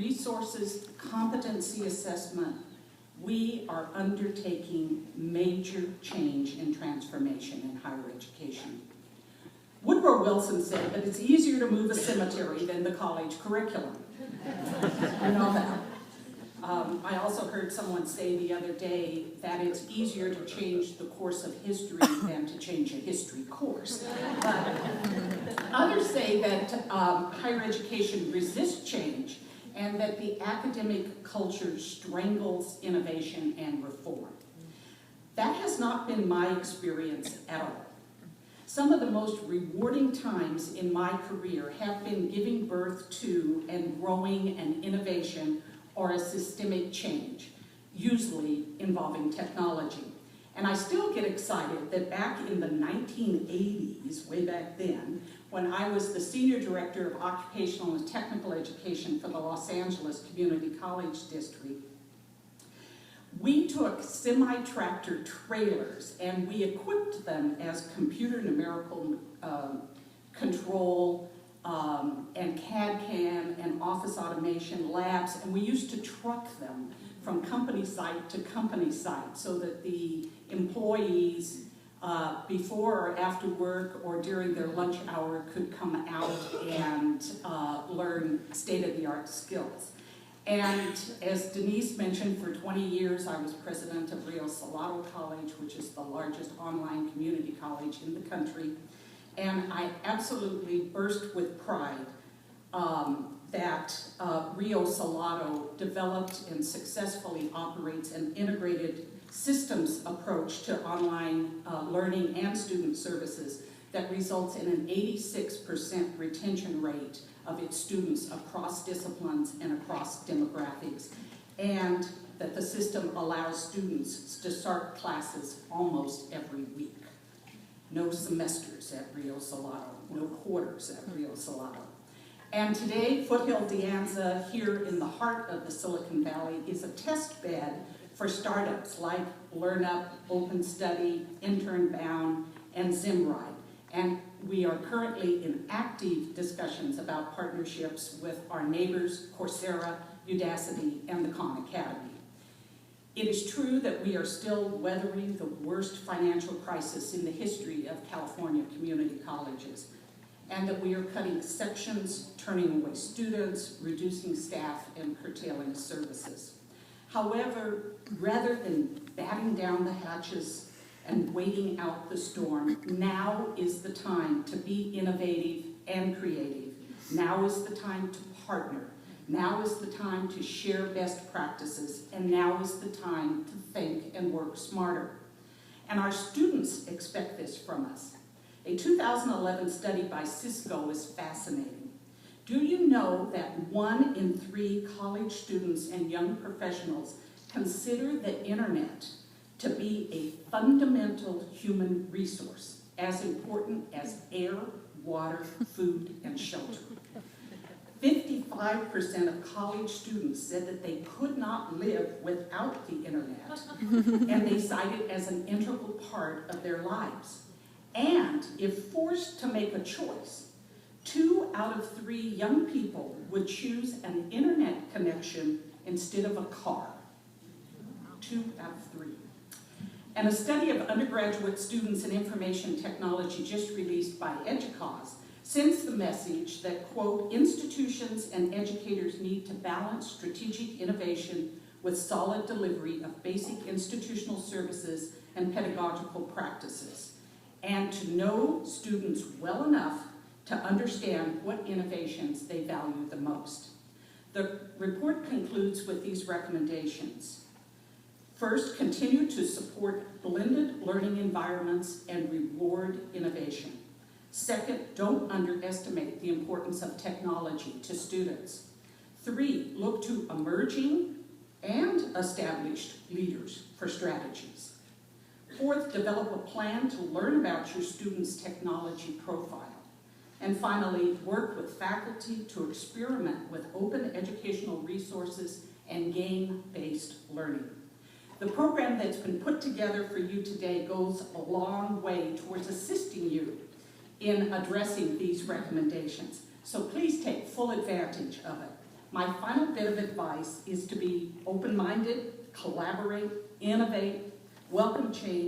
resources, competency assessment, we are undertaking major change and transformation in higher education. Woodrow Wilson said that it's easier to move a cemetery than the college curriculum. You know that. I also heard someone say the other day that it's easier to change the course of history than to change a history course. But others say that higher education resists change and that the academic culture strangles innovation and reform. That has not been my experience at all. Some of the most rewarding times in my career have been giving birth to and growing an innovation or a systemic change, usually involving technology. And I still get excited that back in the 1980s, way back then, when I was the Senior Director of Occupational and Technical Education for the Los Angeles Community College District, we took semi-tractor trailers and we equipped them as computer numerical control and CAD/CAM and office automation labs, and we used to truck them from company site to company site so that the employees before or after work or during their lunch hour could come out and learn state-of-the-art skills. And as Denise mentioned, for 20 years I was president of Rio Salado College, which is the largest online community college in the country. And I absolutely burst with pride that Rio Salado developed and successfully operates an integrated systems approach to online learning and student services that results in an 86% retention rate of its students across disciplines and across demographics, and that the system allows students to start classes almost every week. No semesters at Rio Salado, no quarters at Rio Salado. And today, Foothill De Anza, here in the heart of the Silicon Valley, is a test bed for startups like LearnUp, OpenStudy, InternBound, and Zimride. And we are currently in active discussions about partnerships with our neighbors, Coursera, Udacity, and the Khan Academy. It is true that we are still weathering the worst financial crisis in the history of California community colleges, and that we are cutting sections, turning away students, reducing staff, and curtailing services. However, rather than batting down the hatches and waiting out the storm, now is the time to be innovative and creative. Now is the time to partner. Now is the time to share best practices, and now is the time to think and work smarter. And our students expect this from us. A 2011 study by Cisco is fascinating. Do you know that 1 in 3 college students and young professionals consider the internet to be a fundamental human resource, as important as air, water, food, and shelter? 55% of college students said that they could not live without the internet, and they cite it as an integral part of their lives. And if forced to make a choice, 2 out of 3 young people would choose an internet connection instead of a car. 2 out of 3. And a study of undergraduate students in information technology just released by EDUCAUSE sends the message that, quote, institutions and educators need to balance strategic innovation with solid delivery of basic institutional services and pedagogical practices, and to know students well enough to understand what innovations they value the most. The report concludes with these recommendations. First, continue to support blended learning environments and reward innovation. Second, don't underestimate the importance of technology to students. 3, look to emerging and established leaders for strategies. 4th, develop a plan to learn about your students' technology profile. And finally, work with faculty to experiment with open educational resources and game-based learning. The program that's been put together for you today goes a long way towards assisting you in addressing these recommendations. So please take full advantage of it. My final bit of advice is to be open-minded, collaborate, innovate, welcome change,